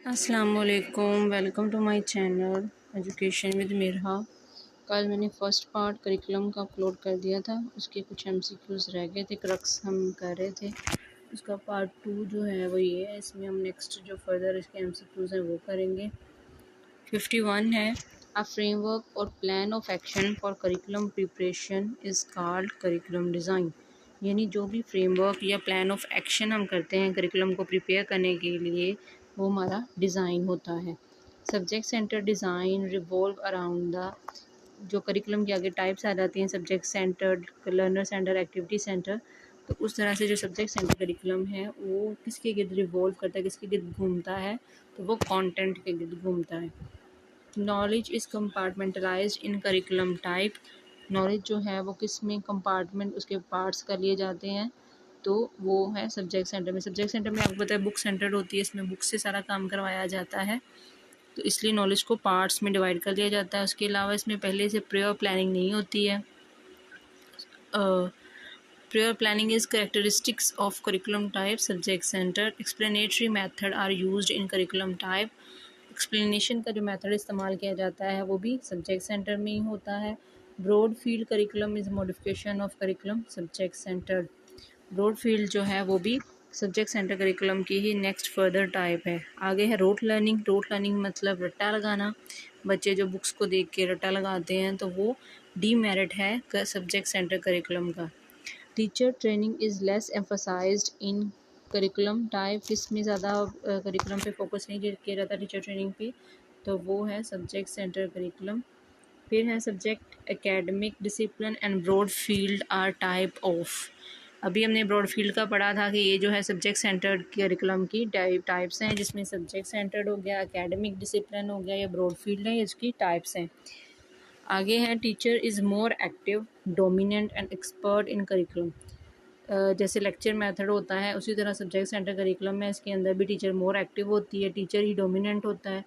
अस्सलामुअलैकुम, welcome to my channel education with Mirha. कल मैंने फ़र्स्ट पार्ट करिकुलम का अपलोड कर दिया था, उसके कुछ एमसीक्यूज़ रह गए थे, क्रक्स हम कर रहे थे। उसका पार्ट 2 जो है वो ये है, इसमें हम नेक्स्ट जो फर्दर इसके एमसीक्यूज़ हैं वो करेंगे। 51 है, अ फ्रेमवर्क और plan of action for curriculum preparation is called curriculum design. यानी जो भी फ्रेमवर्क या प्लान ऑफ एक्शन हम करते हैं करिकुलम को प्रिपेयर करने के लिए, वो हमारा डिज़ाइन होता है। Subject centre design revolve around the, जो करिकुलम के आगे टाइप्स आ जाती हैं, subject centred, learner centre, activity centre. तो उस तरह से जो सब्जेक्ट सेंटर करिकुलम है वो किसके गिर्द रिवॉल्व करता है, किसके गिर्द घूमता है, तो वो कंटेंट के गिर्द घूमता है। Knowledge is compartmentalized in curriculum type. Knowledge जो है वो किस में कंपार्टमेंट, उसके पार्ट्स कर लिए जाते हैं, तो वो है सब्जेक्ट सेंटर में। सब्जेक्ट सेंटर में आपको पता है बुक सेंटर्ड होती है, इसमें बुक से सारा काम करवाया जाता है, तो इसलिए नॉलेज को पार्ट्स में डिवाइड कर दिया जाता है। उसके अलावा इसमें पहले से प्रेयर प्लानिंग नहीं होती है। Prayer planning is characteristics of curriculum type subject centre. Explanatory method are used in curriculum type. Explanation का जो मेथड इस्तेमाल किया जाता है वो भी सब्जेक्ट सेंटर में ही होता है। Broad field curriculum is modification of curriculum subject centre. Broad field जो है वो भी सब्जेक्ट सेंटर करिकुलम की ही नेक्स्ट फर्दर टाइप है। आगे है रोट लर्निंग। रोट लर्निंग मतलब रट्टा लगाना। बच्चे जो बुक्स को देख के रट्टा लगाते हैं तो वो डीमेरिट है सब्जेक्ट सेंटर करिकुलम का। Teacher training is less emphasized in curriculum type. इसमें ज़्यादा करिकुलम पे फोकस नहीं किया जाता टीचर ट्रेनिंग पे, तो वो है सब्जेक्ट सेंटर करिकुलम। फिर है subject academic discipline and broad field are type of. अभी हमने ब्रॉड फील्ड का पढ़ा था कि ये जो है सब्जेक्ट सेंटर्ड करिकुलम की टाइप्स हैं, जिसमें सब्जेक्ट सेंटर्ड हो गया, एकेडमिक डिसिप्लिन हो गया, या ब्रॉड फील्ड है, इसकी टाइप्स हैं। आगे है teacher is more active, dominant and expert in curriculum. जैसे लेक्चर मेथड होता है उसी तरह सब्जेक्ट सेंटर करिकुलम में इसके अंदर भी टीचर मोर एक्टिव होती है, टीचर ही डोमिनेंट होता है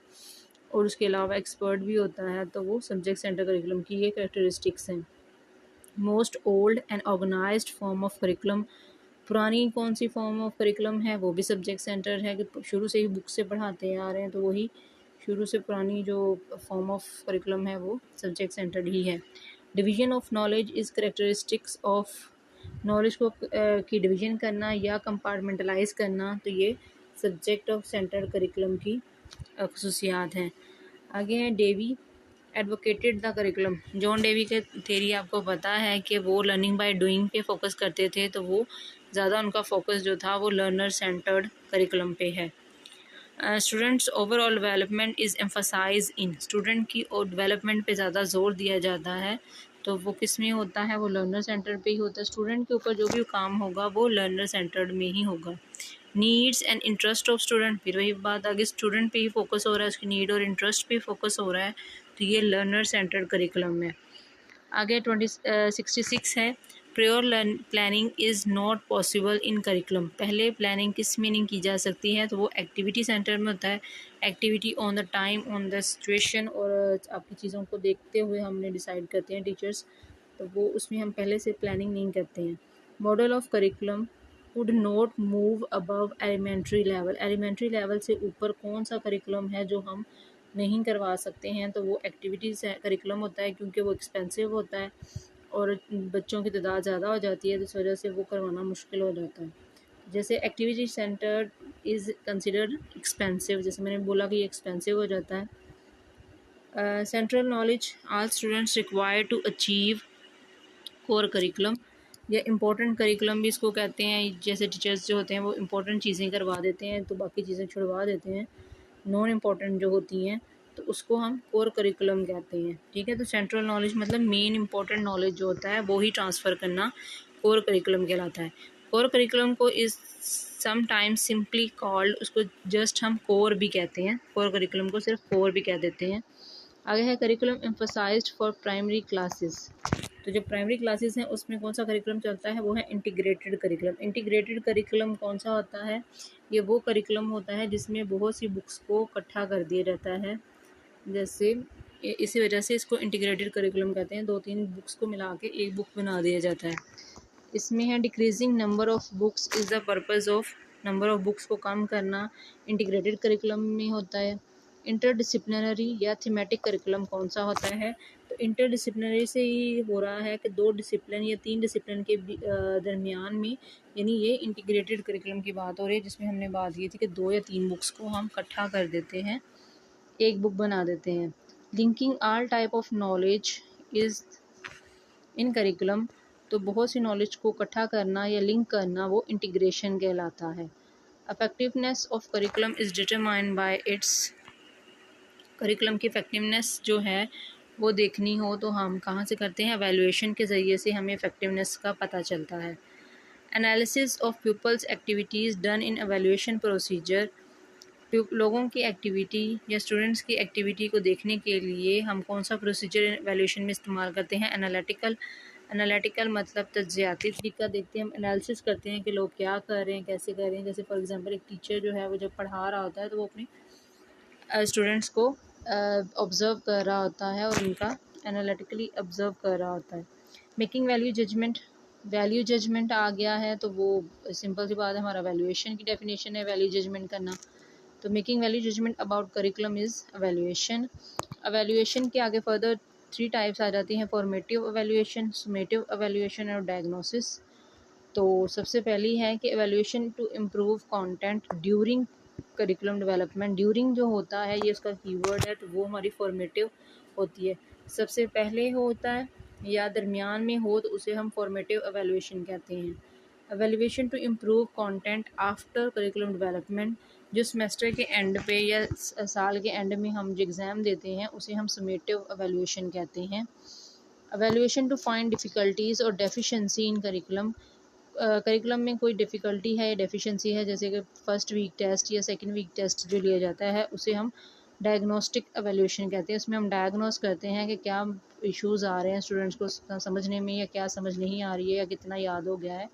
और उसके अलावा एक्सपर्ट भी होता है, तो वो सब्जेक्ट सेंटर करिकुलम की ये कैरेक्टरिस्टिक्स हैं। Most old and organised form of curriculum. पुरानी कौन सी फॉर्म ऑफ करिकुलम है, वो भी सब्जेक्ट सेंटर है कि शुरू से ही बुक से पढ़ाते आ रहे हैं, तो वही शुरू से पुरानी जो फॉर्म ऑफ करिकुलम है वो सब्जेक्ट सेंटर्ड ही है। Division of knowledge is characteristics of. Knowledge को की डिवीजन करना या कंपार्टमेंटलाइज करना, तो ये सब्जेक्ट ऑफ सेंटर करिकुलम की खसूसियात हैं। आगे हैं Dewey advocated the curriculum. John Dewey के थेरी आपको पता है कि वो लर्निंग बाय डूइंग पे फोकस करते थे, तो वो ज़्यादा उनका फोकस जो था वो लर्नर सेंटर्ड करिकुलम पे है। Students overall development is emphasise in. Student की और डेवलपमेंट पे ज़्यादा जोर दिया जाता है, तो वो किस में होता है, वो लर्नर सेंटर पे ही होता है। स्टूडेंट के ऊपर जो भी काम होगा वो लर्नर सेंटर्ड में ही होगा। Needs and interest of student, फिर वही बात आगे स्टूडेंट पे ही फोकस हो रहा है, उसकी नीड और इंटरेस्ट पे फोकस हो रहा है, तो ये लर्नर सेंटर्ड करिकुलम में। आगे 66 है, pure planning is not possible in curriculum. पहले प्लानिंग किस मीनिंग की जा सकती है, तो वो एक्टिविटी सेंटर में होता है। Activity on the time, on the situation, और आपकी चीज़ों को देखते हुए हमने डिसाइड करते हैं टीचर्स, तो वो उसमें हम पहले से प्लानिंग नहीं करते हैं। Model of curriculum would not move above elementary level. Elementary level से ऊपर कौन सा करिकुलम है जो हम नहीं करवा सकते हैं, तो वो एक्टिविटीज़ करिकुलम होता है, क्योंकि वो एक्सपेंसिव होता है और बच्चों की तादाद ज़्यादा हो जाती है, तो इस वजह से वो करवाना मुश्किल हो जाता है। जैसे activity centre is considered expensive, जैसे मैंने बोला कि ये एक्सपेंसिव हो जाता है। Central knowledge all students require to achieve core curriculum, या इम्पोर्टेंट करिकुलम भी इसको कहते हैं। जैसे टीचर्स जो होते हैं वो इम्पोर्टेंट चीज़ें करवा देते हैं, तो बाकी चीज़ें छुड़वा देते हैं, नॉन इम्पोर्टेंट जो होती हैं, तो उसको हम कोर करिकुलम कहते हैं। ठीक है, तो सेंट्रल नॉलेज मतलब मेन इंपॉर्टेंट नॉलेज जो होता है वो ही ट्रांसफ़र करना कोर करिकुलम कहलाता है। कोर करिकुलम को इस समटाइम्स सिंपली कॉल्ड, उसको जस्ट हम कोर भी कहते हैं, कोर करिकुलम को सिर्फ कोर भी कह देते हैं। आगे है curriculum emphasised for primary classes. तो जो प्राइमरी क्लासेस हैं उसमें कौन सा करिकुलम चलता है, वो है इंटीग्रेटेड करिकुलम। इंटीग्रेटेड करिकुलम कौन सा होता है, ये वो करिकुलम होता है जिसमें बहुत सी बुक्स को इकट्ठा कर दिया जाता है। जैसे इसी वजह से इसको इंटीग्रेटेड करिकुलम कहते हैं, 2-3 बुक्स को मिला के एक बुक बना दिया जाता है। इसमें है decreasing number of books is the purpose of number of books को कम करना इंटीग्रेटेड करिकुलम में होता है। इंटरडिसिप्लिनरी या थीमेटिक करिकुलम कौन सा होता है? तो इंटरडिसिप्लिनरी से ही हो रहा है कि 2 डिसिप्लिन या 3 डिसिप्लिन के दरमियान में, यानी ये इंटीग्रेटेड करिकुलम की बात हो रही है, जिसमें हमने बात की थी कि 2 या 3 बुक्स को हम इकट्ठा कर देते हैं, एक बुक बना देते हैं। Linking all type of knowledge is in curriculum, तो बहुत सी नॉलेज को इकट्ठा करना या लिंक करना वो इंटीग्रेशन कहलाता है। Effectiveness of curriculum is determined by it's, curriculum की इफेक्टिवनेस जो है वो देखनी हो तो हम कहाँ से करते हैं? एवेल्युएशन के ज़रिए से हमें इफेक्टिवनेस का पता चलता है। Analysis of people's activities done in evaluation procedure, लोगों की एक्टिविटी या स्टूडेंट्स की एक्टिविटी को देखने के लिए हम कौन सा प्रोसीजर एवेल्यूशन में इस्तेमाल करते हैं? एनालिटिकल मतलब तज्जियाती तरीका देखते हैं, हम एनालिसिस करते हैं कि लोग क्या कर रहे हैं, कैसे कर रहे हैं। जैसे फॉर एग्जांपल एक टीचर जो है वो जब पढ़ा रहा होता है तो वो अपने स्टूडेंट्स को ऑब्ज़र्व कर रहा होता है और उनका एनालिटिकली ऑब्ज़र्व कर रहा होता है। मेकिंग वैल्यू जजमेंट आ गया है, तो वो सिंपल सी बात है, हमारा वैल्यूएशन की डेफिनेशन है वैल्यू जजमेंट करना। तो making value judgement about curriculum is evaluation. Evaluation के आगे फर्दर 3 टाइप्स आ जाती हैं, फॉर्मेटिव एवेल्यूएशन, समेटिव एवेल्यूएशन और डायग्नोसिस। तो सबसे पहली है कि evaluation to improve content during curriculum development. During जो होता है ये इसका कीवर्ड है, तो वो हमारी फॉर्मेटिव होती है। सबसे पहले होता है या दरमियान में हो तो उसे हम फॉर्मेटिव एवेल्यूएशन कहते हैं। Evaluation to improve content after curriculum development, जो सेमेस्टर के एंड पे या साल के एंड में हम जो एग्ज़ाम देते हैं उसे हम समेटिव एवेल्यूएशन कहते हैं। एवेल्यूएशन टू फाइंड डिफ़िकल्टीज़ और डेफिशिएंसी इन करिकुलम, करिकुलम में कोई डिफ़िकल्टी है या डेफिशिएंसी है, जैसे कि फर्स्ट वीक टेस्ट या सेकंड वीक टेस्ट जो लिया जाता है उसे हम डायग्नोस्टिक एवेल्यूएशन कहते हैं। उसमें हम डायग्नोस करते हैं कि क्या इश्यूज़ आ रहे हैं स्टूडेंट्स को समझने में, या क्या समझ नहीं आ रही है, या कितना याद हो गया है,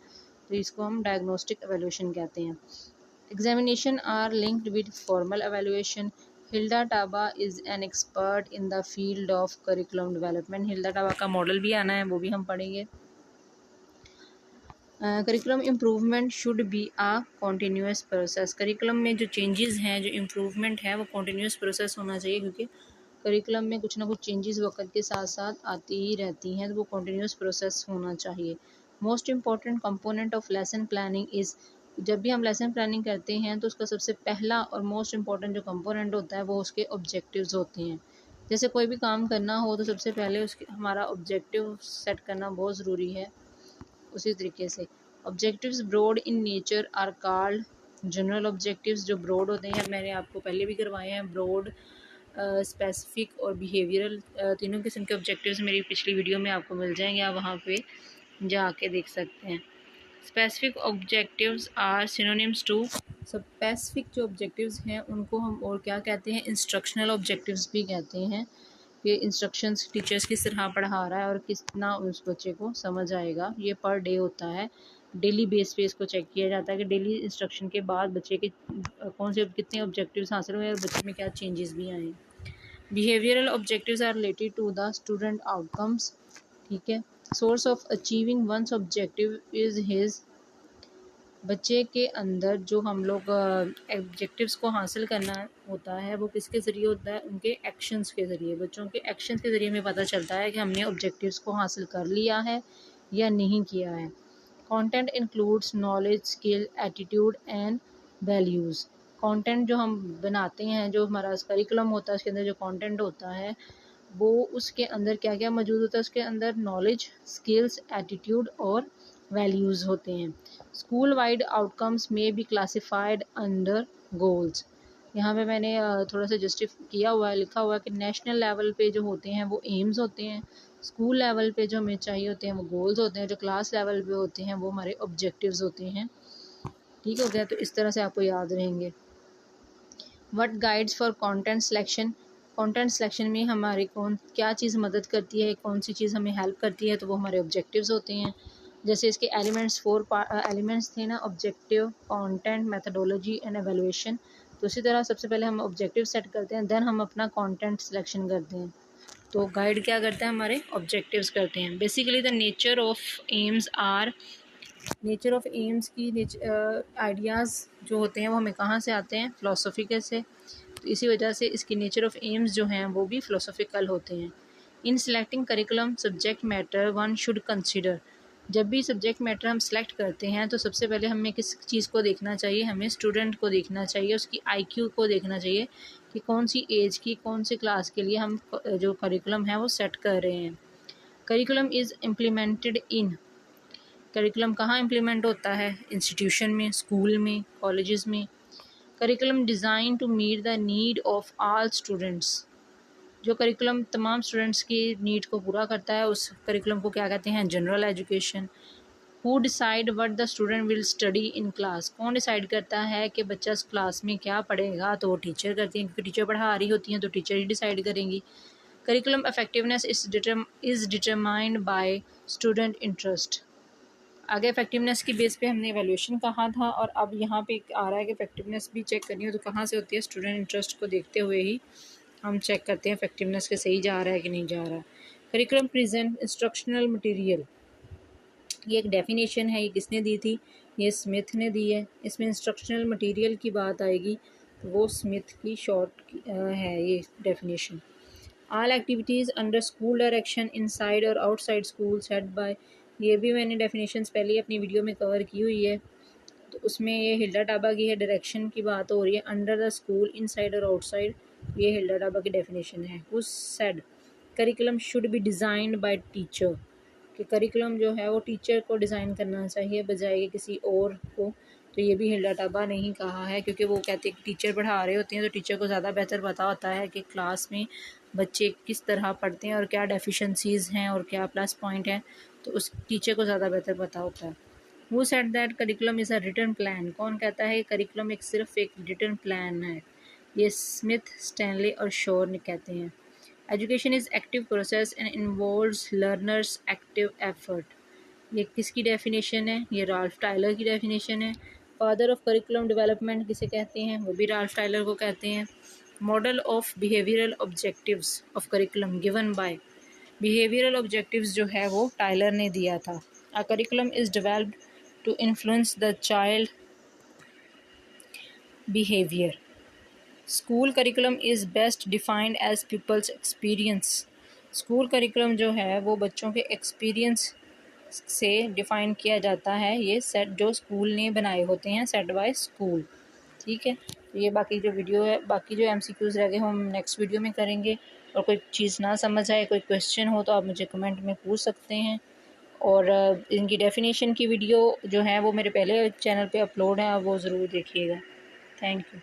तो इसको हम डायग्नोस्टिक एवेल्यूएशन कहते हैं। Examination are linked with formal evaluation. Hilda Taba is an expert in the field of curriculum development. Hilda Taba का मॉडल भी आना है, वो भी हम पढ़ेंगे। Curriculum improvement should be a continuous process. Curriculum में जो चेंजेस हैं, जो इम्प्रूवमेंट है, वो कॉन्टीन्यूस प्रोसेस होना चाहिए, क्योंकि करिकुलम में कुछ ना कुछ चेंजेस वक्त के साथ साथ आती ही रहती हैं, तो वो कॉन्टीन्यूस प्रोसेस होना चाहिए। Most important component of lesson planning is, जब भी हम लेसन प्लानिंग करते हैं तो उसका सबसे पहला और मोस्ट इम्पॉर्टेंट जो कंपोनेंट होता है वो उसके ऑब्जेक्टिव्स होते हैं। जैसे कोई भी काम करना हो तो सबसे पहले उसके हमारा ऑब्जेक्टिव सेट करना बहुत ज़रूरी है। उसी तरीके से objectives broad in nature are called general objectives, जो ब्रॉड होते हैं, मैंने आपको पहले भी करवाए हैं, ब्रॉड, स्पेसिफिक और बिहेवियरल, तीनों किस्म के ऑब्जेक्टिव्स मेरी पिछली वीडियो में आपको मिल जाएंगे, आप वहाँ पे जाके देख सकते हैं। Specific objectives are synonyms to, specific जो ऑब्जेक्टिव्स हैं उनको हम और क्या कहते हैं? इंस्ट्रक्शनल ऑब्जेक्टिव्स भी कहते हैं। ये इंस्ट्रक्शंस टीचर्स किस तरह पढ़ा रहा है और कितना उस बच्चे को समझ आएगा, ये पर डे होता है। डेली बेस पे इसको चेक किया जाता है कि डेली इंस्ट्रक्शन के बाद बच्चे के कौन से कितने ऑब्जेक्टिव्स हासिल हुए और बच्चे में क्या चेंजेस भी आए। Behavioural objectives are related to the student outcomes, ठीक है। Source of achieving one's objective is his, बच्चे के अंदर जो हम लोग ऑब्जेक्टिव्स को हासिल करना होता है वो किसके ज़रिए होता है? उनके एक्शंस के ज़रिए। बच्चों के एक्शंस के ज़रिए हमें पता चलता है कि हमने ऑब्जेक्टिव्स को हासिल कर लिया है या नहीं किया है। Content includes knowledge, skill, attitude and values. Content जो हम बनाते हैं, जो हमारा करिकुलम होता है उसके अंदर जो कंटेंट होता है वो उसके अंदर क्या क्या मौजूद होता है? उसके अंदर नॉलेज, स्किल्स, एटीट्यूड और वैल्यूज़ होते हैं। स्कूल वाइड आउटकम्स में बी क्लासिफाइड अंडर गोल्स। यहाँ पे मैंने थोड़ा सा जस्टिफाई किया हुआ है, लिखा हुआ है कि नेशनल लेवल पे जो होते हैं वो एम्स होते हैं, स्कूल लेवल पे जो हमें चाहिए होते हैं वो गोल्स होते हैं, जो क्लास लेवल पे होते हैं वो हमारे ऑब्जेक्टिव्स होते हैं। ठीक हो गया? तो इस तरह से आपको याद रहेंगे। What guides for content selection, content selection में हमारी क्या चीज़ मदद करती है, कौन सी चीज़ हमें हेल्प करती है, तो वो हमारे ऑब्जेक्टिव्स होते हैं। जैसे इसके एलिमेंट्स 4 एलिमेंट्स थे ना, objective, content, methodology and evaluation. तो उसी तरह सबसे पहले हम ऑब्जेक्टिव सेट करते हैं, देन हम अपना कंटेंट सिलेक्शन करते हैं। तो गाइड क्या करता है? हमारे ऑब्जेक्टिव्स करते हैं। Basically the nature of aims are nature of aims की आइडियाज़ जो होते हैं वो हमें कहाँ से आते हैं, फ़िलासफ़िकल से। तो इसी वजह से इसकी नेचर ऑफ एम्स जो हैं वो भी फ़िलासफ़िकल होते हैं। इन selecting curriculum subject matter one should consider, जब भी सब्जेक्ट मैटर हम सेलेक्ट करते हैं तो सबसे पहले हमें किस चीज़ को देखना चाहिए, हमें स्टूडेंट को देखना चाहिए, उसकी आईक्यू को देखना चाहिए कि कौन सी एज की कौन सी क्लास के लिए हम जो करिकुलम है वो सेट कर रहे हैं। Curriculum is implemented in, curriculum कहाँ इम्प्लीमेंट होता है, इंस्टीट्यूशन में, स्कूल में, कॉलेजेस में। Curriculum design to meet the need of all students, जो करिकुलम तमाम स्टूडेंट्स की नीड को पूरा करता है उस करिकुलम को क्या कहते हैं, general education. Who decide what the student will study in class, कौन डिसाइड करता है कि बच्चा क्लास में क्या पढ़ेगा, तो वो टीचर करती हैं, क्योंकि टीचर पढ़ा रही होती हैं तो टीचर ही डिसाइड करेंगी। Curriculum effectiveness is determined by student interest. आगे इफेक्टिवनेस की बेस पे हमने एवेल्यूशन कहा था, और अब यहाँ पे आ रहा है कि इफेक्टिवनेस भी चेक करनी हो तो कहाँ से होती है, स्टूडेंट इंटरेस्ट को देखते हुए ही हम चेक करते हैं इफेक्टिवनेस के सही जा रहा है कि नहीं जा रहा। करिकुलम प्रेजेंट इंस्ट्रक्शनल मटेरियल, ये एक डेफिनेशन है, ये किसने दी थी, ये स्मिथ ने दी है। इसमें इंस्ट्रक्शनल मटेरियल की बात आएगी तो वो स्मिथ की शॉर्ट है ये definition. All activities under school direction inside और आउटसाइड स्कूल सेट बाय, ये भी मैंने डेफिनेशंस पहले ही अपनी वीडियो में कवर की हुई है, तो उसमें ये हिल्डा टाबा की है, डायरेक्शन की बात हो रही है, अंडर द स्कूल इनसाइड और आउटसाइड, ये हिल्डा टाबा की डेफिनेशन है। उस said curriculum should be designed by teacher, कि करिकुलम जो है वो टीचर को डिज़ाइन करना चाहिए बजाय कि किसी और को। तो ये भी हिल्डा टाबा ने ही कहा है, क्योंकि वो कहते हैं कि टीचर पढ़ा रहे होते हैं तो टीचर को ज़्यादा बेहतर पता होता है कि क्लास में बच्चे किस तरह पढ़ते हैं और क्या डेफिशिएंसीज़ हैं और क्या प्लस पॉइंट हैं, तो उस टीचर को ज़्यादा बेहतर पता होता है। Who said that curriculum is a written plan, कौन कहता है करिकुलम एक सिर्फ एक रिटन प्लान है, ये स्मिथ, स्टैनले और शोर ने कहते हैं। Education is active process and involves learners active effort, ये किसकी डेफिनेशन है, ये राल्फ टायलर की डेफिनेशन है। फादर ऑफ करिकुलम डेवलपमेंट किसे कहते हैं, वो भी राल्फ टायलर को कहते हैं। Model of behavioural objectives of curriculum given by, behavioural objectives जो है वो टायलर ने दिया था। A curriculum is developed to influence the child behaviour. School curriculum is best defined as people's experience, school curriculum जो है वो बच्चों के एक्सपीरियंस से डिफ़ाइन किया जाता है, ये सेट जो स्कूल ने बनाए होते हैं, सेट बाय स्कूल। ठीक है, तो ये बाकी जो वीडियो है, बाकी जो MCQs रह गए हम नेक्स्ट वीडियो में करेंगे। और कोई चीज़ ना समझ आए, कोई क्वेश्चन हो तो आप मुझे कमेंट में पूछ सकते हैं। और इनकी डेफिनेशन की वीडियो जो है वो मेरे पहले चैनल पे अपलोड है, आप वो ज़रूर देखिएगा। Thank you.